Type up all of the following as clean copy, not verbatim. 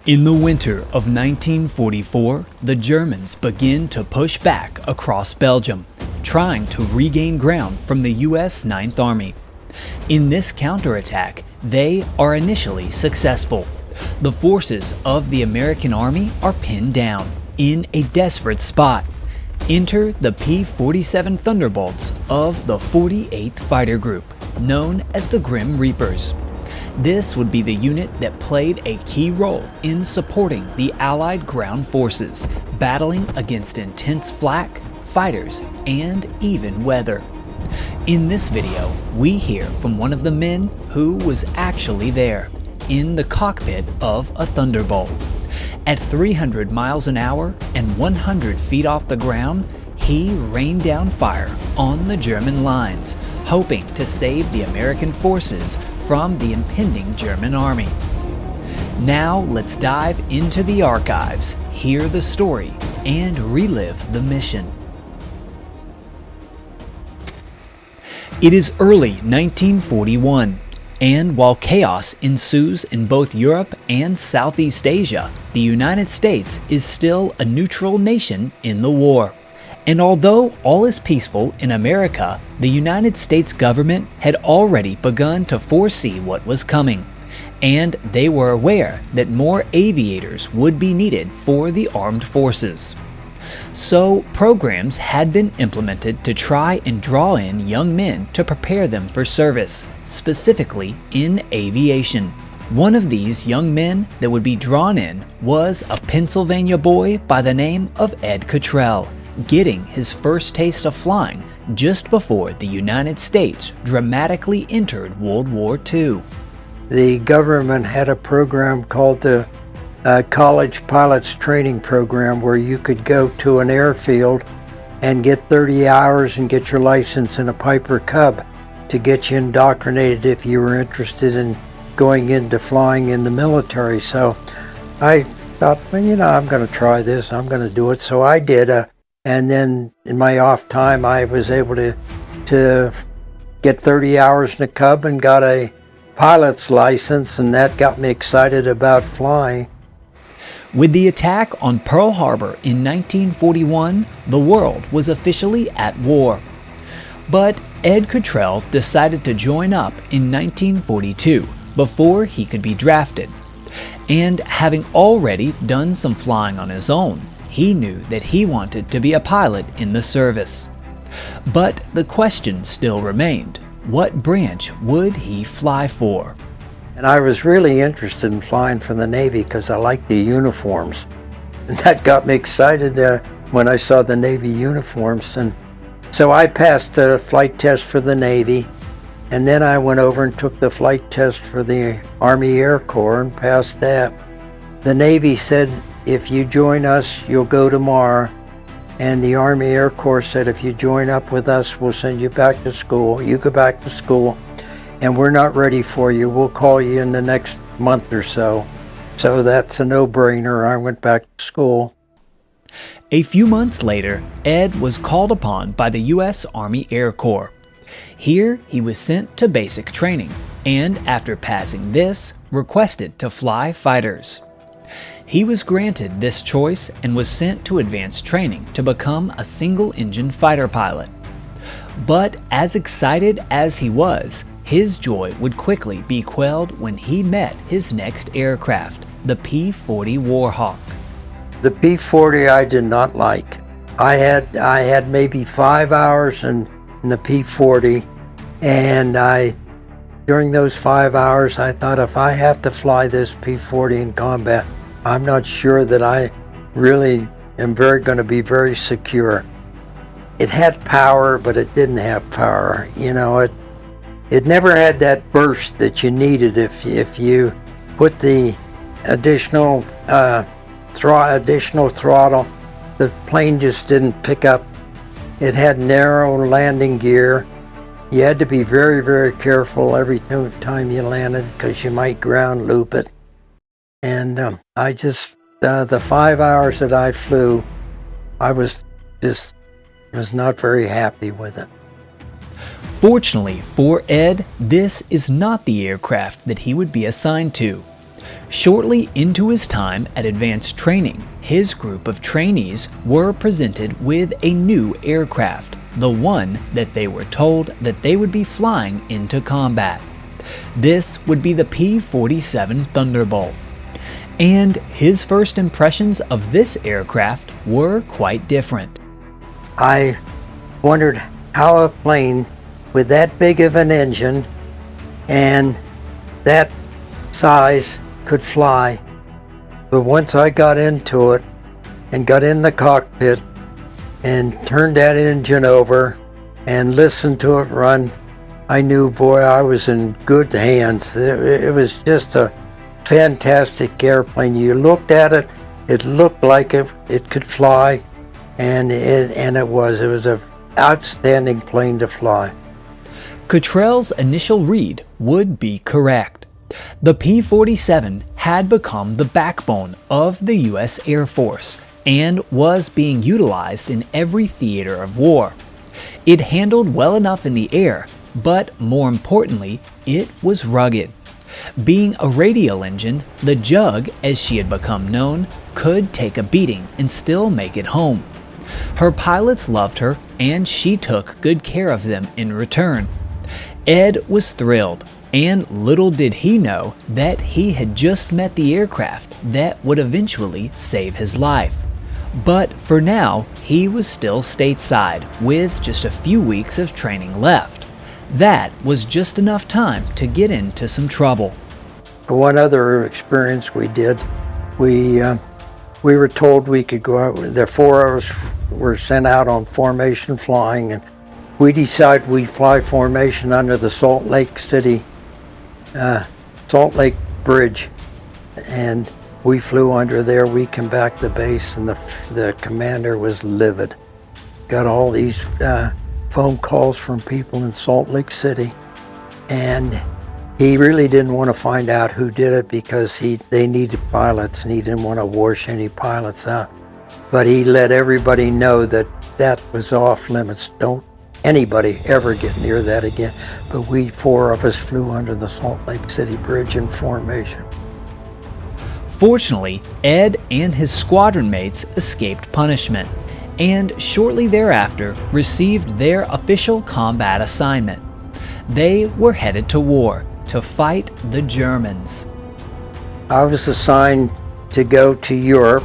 In the winter of 1944, the Germans begin to push back across Belgium, trying to regain ground from the U.S. Ninth Army. In this counterattack, they are initially successful. The forces of the American Army are pinned down in a desperate spot. Enter the P-47 Thunderbolts of the 48th Fighter Group, known as the Grim Reapers. This would be the unit that played a key role in supporting the Allied ground forces, battling against intense flak, fighters, and even weather. In this video, we hear from one of the men who was actually there, in the cockpit of a Thunderbolt. At 300 miles an hour and 100 feet off the ground, he rained down fire on the German lines, hoping to save the American forces from the impending German army. Now let's dive into the archives, hear the story, and relive the mission. It is early 1941, and while chaos ensues in both Europe and Southeast Asia, the United States is still a neutral nation in the war. And although all is peaceful in America, the United States government had already begun to foresee what was coming, and they were aware that more aviators would be needed for the armed forces. So programs had been implemented to try and draw in young men to prepare them for service, specifically in aviation. One of these young men that would be drawn in was a Pennsylvania boy by the name of Ed Cottrell, getting his first taste of flying just before the United States dramatically entered World War II. The government had a program called the College Pilots Training Program, where you could go to an airfield and get 30 hours and get your license in a Piper Cub to get you indoctrinated if you were interested in going into flying in the military. So I thought, well, I'm going to try this, I'm going to do it. So I did. And then in my off time, I was able to get 30 hours in a Cub and got a pilot's license, and that got me excited about flying. With the attack on Pearl Harbor in 1941, the world was officially at war. But Ed Cottrell decided to join up in 1942 before he could be drafted. And having already done some flying on his own, he knew that he wanted to be a pilot in the service. But the question still remained, what branch would he fly for? And I was really interested in flying for the Navy because I liked the uniforms. And that got me excited when I saw the Navy uniforms. And so I passed the flight test for the Navy, and then I went over and took the flight test for the Army Air Corps and passed that. The Navy said, if you join us, you'll go tomorrow. And the Army Air Corps said, if you join up with us, we'll send you back to school. You go back to school, and we're not ready for you. We'll call you in the next month or so. So that's a no-brainer. I went back to school. A few months later, Ed was called upon by the U.S. Army Air Corps. Here, he was sent to basic training, and after passing this, requested to fly fighters. He was granted this choice and was sent to advanced training to become a single-engine fighter pilot. But as excited as he was, his joy would quickly be quelled when he met his next aircraft, the P-40 Warhawk. The P-40 I did not like. I had maybe 5 hours in the P-40, and during those 5 hours I thought, if I have to fly this P-40 in combat, I'm not sure that I really am going to be very secure. It had power, but it didn't have power. It never had that burst that you needed if you put the additional throttle. The plane just didn't pick up. It had narrow landing gear. You had to be very, very careful every time you landed because you might ground loop it. And the 5 hours that I flew, I was not very happy with it. Fortunately for Ed, this is not the aircraft that he would be assigned to. Shortly into his time at advanced training, his group of trainees were presented with a new aircraft, the one that they were told that they would be flying into combat. This would be the P-47 Thunderbolt. And his first impressions of this aircraft were quite different. I wondered how a plane with that big of an engine and that size could fly. But once I got into it and got in the cockpit and turned that engine over and listened to it run, I knew, boy, I was in good hands. It was just a fantastic airplane. You looked at it, it looked like it could fly, and it was an outstanding plane to fly. Cottrell's initial read would be correct. The P-47 had become the backbone of the U.S. Air Force and was being utilized in every theater of war. It handled well enough in the air, but more importantly, it was rugged. Being a radial engine, the Jug, as she had become known, could take a beating and still make it home. Her pilots loved her, and she took good care of them in return. Ed was thrilled, and little did he know that he had just met the aircraft that would eventually save his life. But for now, he was still stateside with just a few weeks of training left. That was just enough time to get into some trouble. One other experience we did, we were told we could go out. The four of us were sent out on formation flying, and we decided we'd fly formation under the Salt Lake Bridge, and we flew under there. We came back to base, and the commander was livid. Got all these phone calls from people in Salt Lake City, and he really didn't want to find out who did it because they needed pilots, and he didn't want to wash any pilots out. But he let everybody know that was off limits. Don't anybody ever get near that again. But we four of us flew under the Salt Lake City Bridge in formation. Fortunately, Ed and his squadron mates escaped punishment, and shortly thereafter received their official combat assignment. They were headed to war to fight the Germans. I was assigned to go to Europe,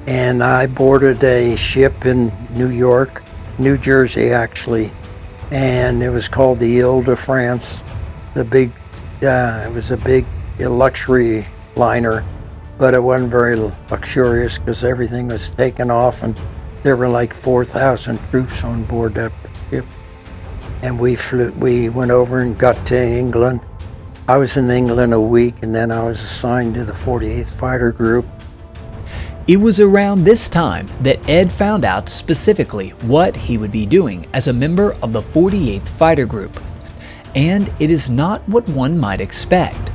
and I boarded a ship in New Jersey actually, and it was called the Ile-de-France. It was a big luxury liner, but it wasn't very luxurious because everything was taken off, and there were like 4,000 troops on board that ship. And we went over and got to England. I was in England a week, and then I was assigned to the 48th Fighter Group. It was around this time that Ed found out specifically what he would be doing as a member of the 48th Fighter Group. And it is not what one might expect.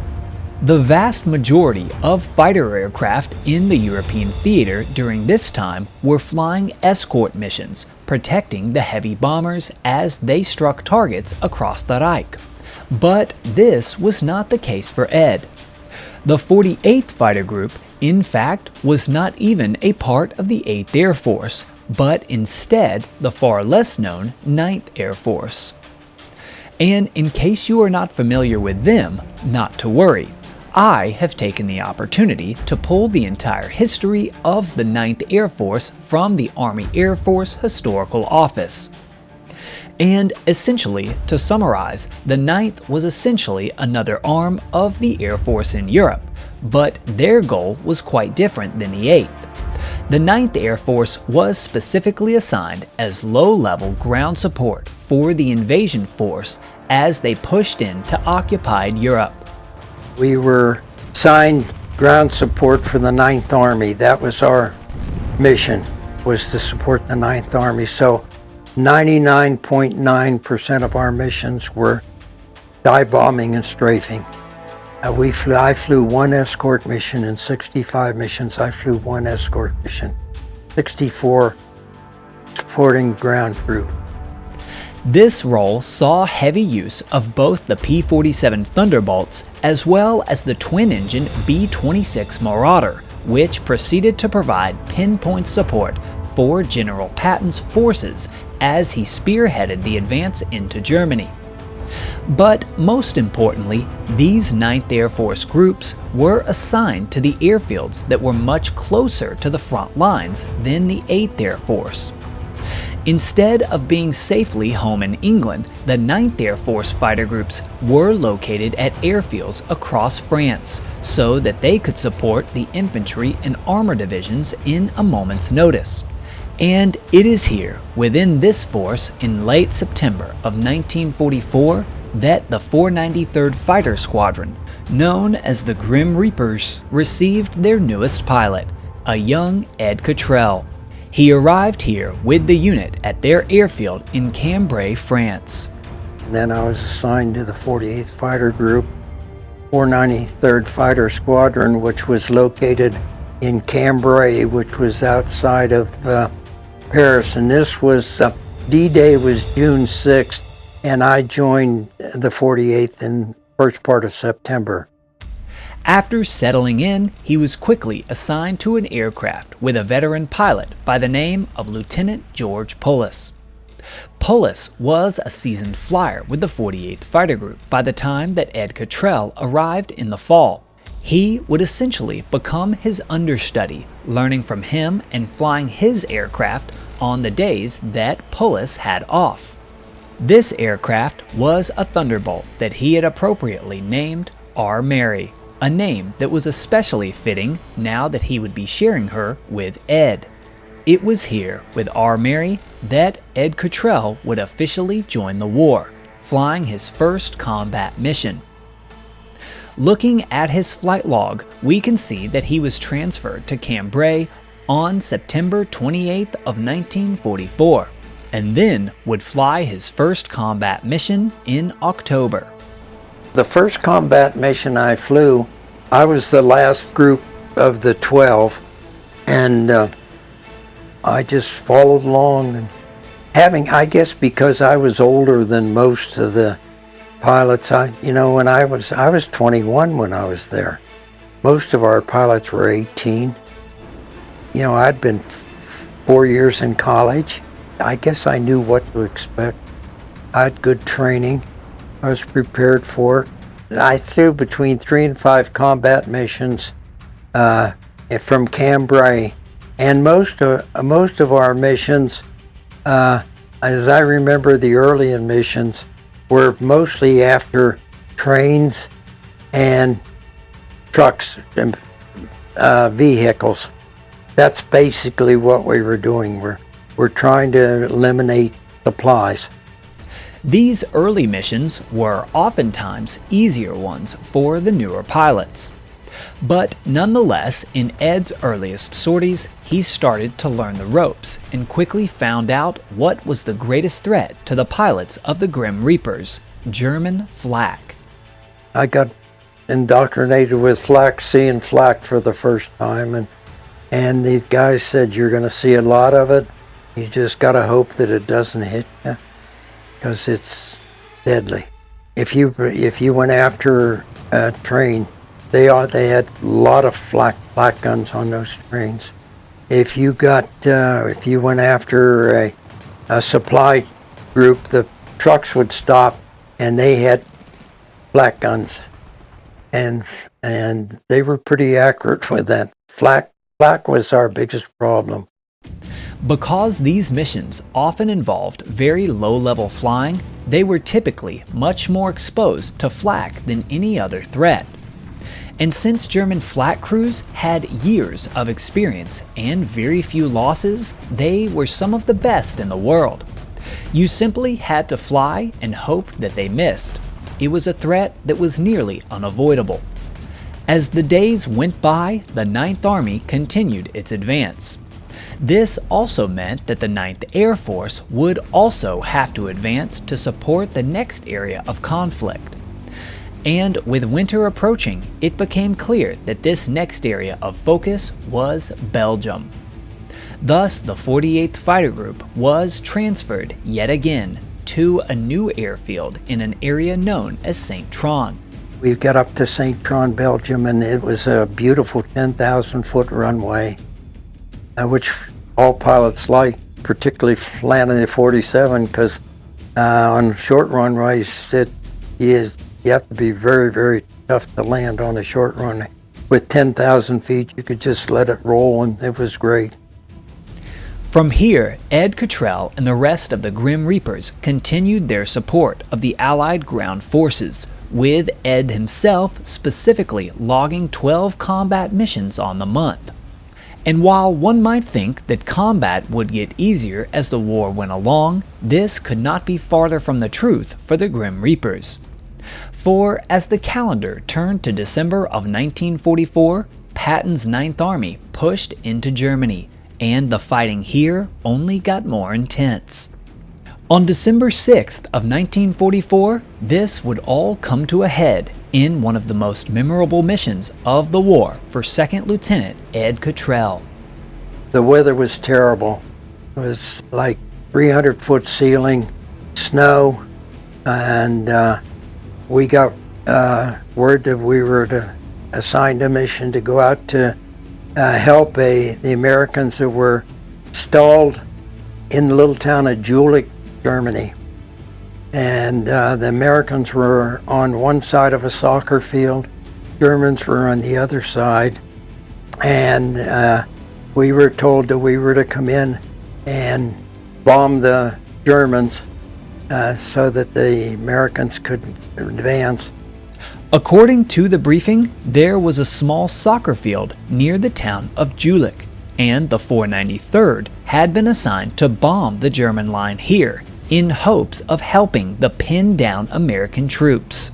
The vast majority of fighter aircraft in the European theater during this time were flying escort missions, protecting the heavy bombers as they struck targets across the Reich. But this was not the case for Ed. The 48th Fighter Group, in fact, was not even a part of the 8th Air Force, but instead the far less known 9th Air Force. And in case you are not familiar with them, not to worry. I have taken the opportunity to pull the entire history of the 9th Air Force from the Army Air Force Historical Office. And essentially, to summarize, the 9th was essentially another arm of the Air Force in Europe, but their goal was quite different than the 8th. The 9th Air Force was specifically assigned as low-level ground support for the invasion force as they pushed into occupied Europe. We were assigned ground support for the 9th Army. That was our mission, was to support the 9th Army. So 99.9% of our missions were dive bombing and strafing. I flew one escort mission in 65 missions. I flew one escort mission, 64 supporting ground group. This role saw heavy use of both the P-47 Thunderbolts as well as the twin-engine B-26 Marauder, which proceeded to provide pinpoint support for General Patton's forces as he spearheaded the advance into Germany. But most importantly, these 9th Air Force groups were assigned to the airfields that were much closer to the front lines than the 8th Air Force. Instead of being safely home in England, the 9th Air Force fighter groups were located at airfields across France so that they could support the infantry and armor divisions in a moment's notice. And it is here, within this force, in late September of 1944, that the 493rd Fighter Squadron, known as the Grim Reapers, received their newest pilot, a young Ed Cottrell. He arrived here with the unit at their airfield in Cambrai, France. Then I was assigned to the 48th Fighter Group, 493rd Fighter Squadron, which was located in Cambrai, which was outside of Paris. And this was, D-Day was June 6th, and I joined the 48th in first part of September. After settling in, he was quickly assigned to an aircraft with a veteran pilot by the name of Lieutenant George Pullis. Pullis was a seasoned flyer with the 48th Fighter Group by the time that Ed Cottrell arrived in the fall. He would essentially become his understudy, learning from him and flying his aircraft on the days that Pullis had off. This aircraft was a Thunderbolt that he had appropriately named R. Mary, a name that was especially fitting now that he would be sharing her with Ed. It was here with R. Mary that Ed Cottrell would officially join the war, flying his first combat mission. Looking at his flight log, we can see that he was transferred to Cambrai on September 28th of 1944, and then would fly his first combat mission in October. The first combat mission I flew, I was the last group of the 12, and I just followed along. And I guess because I was older than most of the pilots, when I was 21 when I was there. Most of our pilots were 18. I'd been 4 years in college. I guess I knew what to expect. I had good training. I was prepared for it. I flew between 3 and 5 combat missions from Cambrai, and most of our missions, as I remember, the early missions were mostly after trains and trucks and vehicles. That's basically what we were doing. We're trying to eliminate supplies. These early missions were oftentimes easier ones for the newer pilots. But nonetheless, in Ed's earliest sorties, he started to learn the ropes and quickly found out what was the greatest threat to the pilots of the Grim Reapers, German flak. I got indoctrinated with flak, seeing flak for the first time, and these guys said, "You're going to see a lot of it. You just got to hope that it doesn't hit you, because it's deadly." If you went after a train, they had a lot of flak guns on those trains. If you went after a supply group, the trucks would stop, and they had flak guns, and they were pretty accurate with that. Flak was our biggest problem. Because these missions often involved very low-level flying, they were typically much more exposed to flak than any other threat. And since German flak crews had years of experience and very few losses, they were some of the best in the world. You simply had to fly and hope that they missed. It was a threat that was nearly unavoidable. As the days went by, the 9th Army continued its advance. This also meant that the 9th Air Force would also have to advance to support the next area of conflict. And with winter approaching, it became clear that this next area of focus was Belgium. Thus, the 48th Fighter Group was transferred yet again to a new airfield in an area known as St. Tron. We got up to St. Tron, Belgium, and it was a beautiful 10,000-foot runway, which all pilots like, particularly landing the 47, because on short runways, you have to be very, very tough to land on a short runway. With 10,000 feet, you could just let it roll, and it was great. From here, Ed Cottrell and the rest of the Grim Reapers continued their support of the Allied ground forces, with Ed himself specifically logging 12 combat missions on the month. And while one might think that combat would get easier as the war went along, this could not be farther from the truth for the Grim Reapers. For as the calendar turned to December of 1944, Patton's Ninth Army pushed into Germany, and the fighting here only got more intense. On December 6th of 1944, this would all come to a head in one of the most memorable missions of the war for Second Lieutenant Ed Cottrell. The weather was terrible. It was like 300-foot ceiling, snow, and we got word that we were assigned a mission to go out to help the Americans that were stalled in the little town of Jülich, Germany. And the Americans were on one side of a soccer field, Germans were on the other side, and we were told that we were to come in and bomb the Germans so that the Americans could advance. According to the briefing, there was a small soccer field near the town of Jülich, and the 493rd had been assigned to bomb the German line here in hopes of helping the pinned down American troops.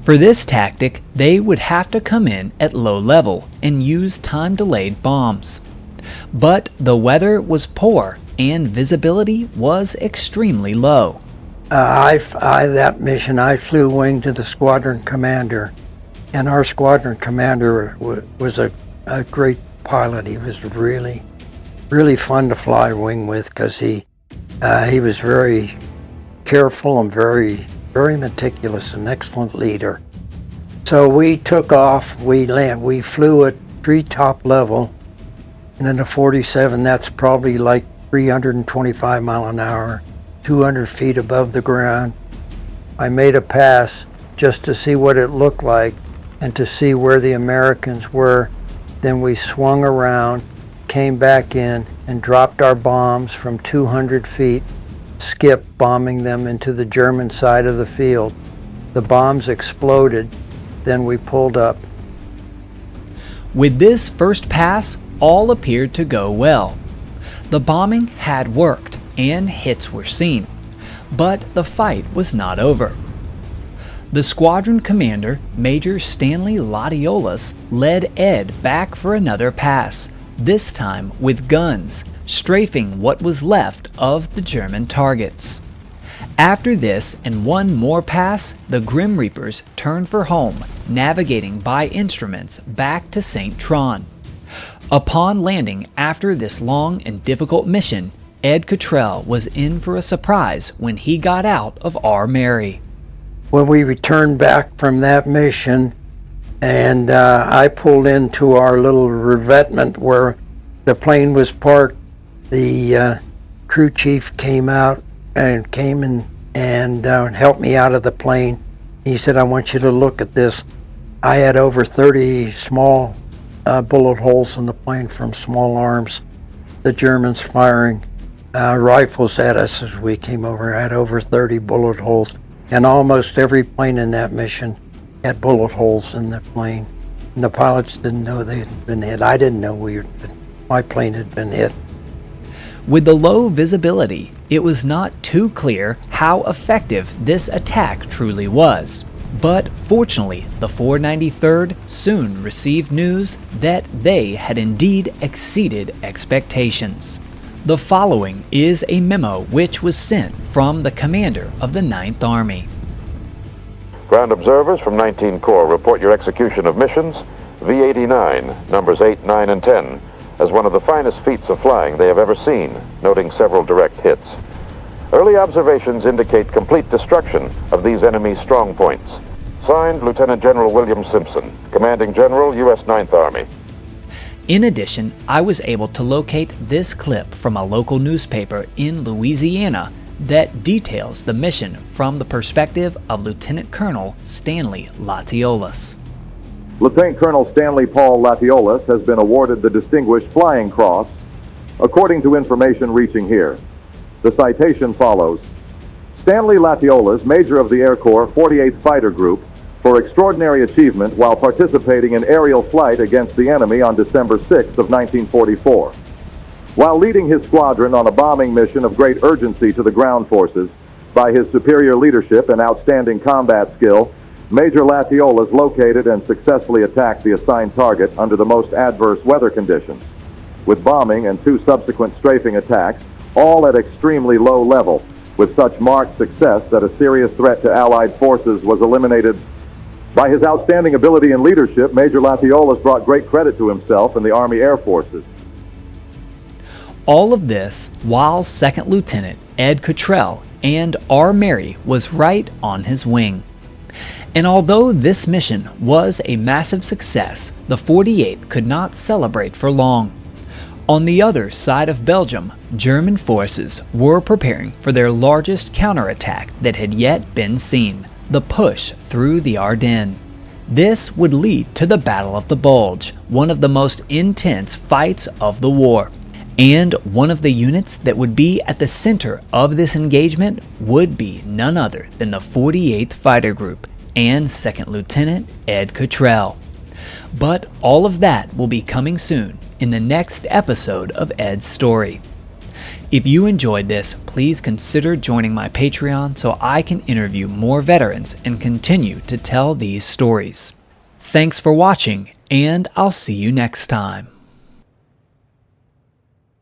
For this tactic, they would have to come in at low level and use time-delayed bombs. But the weather was poor and visibility was extremely low. That mission, I flew wing to the squadron commander, and our squadron commander was a great pilot. He was really, really fun to fly wing with because he was very careful and very, very meticulous, an excellent leader. So we took off, we flew at treetop level, and then the 47, that's probably like 325 mile an hour, 200 feet above the ground. I made a pass just to see what it looked like and to see where the Americans were. Then we swung around, came back in, and dropped our bombs from 200 feet, skip bombing them into the German side of the field. The bombs exploded, then we pulled up. With this first pass, all appeared to go well. The bombing had worked, and hits were seen, but the fight was not over. The squadron commander, Major Stanley Latiolas, led Ed back for another pass, this time with guns, strafing what was left of the German targets. After this and one more pass, the Grim Reapers turned for home, navigating by instruments back to St. Tron. Upon landing after this long and difficult mission, Ed Cottrell was in for a surprise when he got out of R. Mary. When we returned back from that mission, and I pulled into our little revetment where the plane was parked, the crew chief came out and helped me out of the plane. He said, "I want you to look at this." I had over 30 small bullet holes in the plane from small arms. The Germans firing rifles at us as we came over. I had over 30 bullet holes, and almost every plane in that mission had bullet holes in the plane. And the pilots didn't know they had been hit. I didn't know my plane had been hit. With the low visibility, it was not too clear how effective this attack truly was. But fortunately, the 493rd soon received news that they had indeed exceeded expectations. The following is a memo which was sent from the commander of the 9th Army. Ground observers from 19 Corps report your execution of missions V-89, numbers 8, 9, and 10, as one of the finest feats of flying they have ever seen, noting several direct hits. Early observations indicate complete destruction of these enemy strong points. Signed, Lieutenant General William Simpson, Commanding General, U.S. 9th Army. In addition, I was able to locate this clip from a local newspaper in Louisiana that details the mission from the perspective of Lieutenant Colonel Stanley Latiolas. Lieutenant Colonel Stanley Paul Latiolas has been awarded the Distinguished Flying Cross, according to information reaching here. The citation follows: Stanley Latiolas, Major of the Air Corps 48th Fighter Group, for extraordinary achievement while participating in aerial flight against the enemy on December 6th of 1944. While leading his squadron on a bombing mission of great urgency to the ground forces, by his superior leadership and outstanding combat skill, Major Latiolas located and successfully attacked the assigned target under the most adverse weather conditions, with bombing and 2 subsequent strafing attacks, all at extremely low level, with such marked success that a serious threat to Allied forces was eliminated. By his outstanding ability and leadership, Major Latiolas brought great credit to himself and the Army Air Forces. All of this while Second Lieutenant Ed Cottrell and R. Mary was right on his wing. And although this mission was a massive success, the 48th could not celebrate for long. On the other side of Belgium, German forces were preparing for their largest counterattack that had yet been seen, the push through the Ardennes. This would lead to the Battle of the Bulge, one of the most intense fights of the war. And one of the units that would be at the center of this engagement would be none other than the 48th Fighter Group and Second Lieutenant Ed Cottrell. But all of that will be coming soon in the next episode of Ed's story. If you enjoyed this, please consider joining my Patreon so I can interview more veterans and continue to tell these stories. Thanks for watching, and I'll see you next time.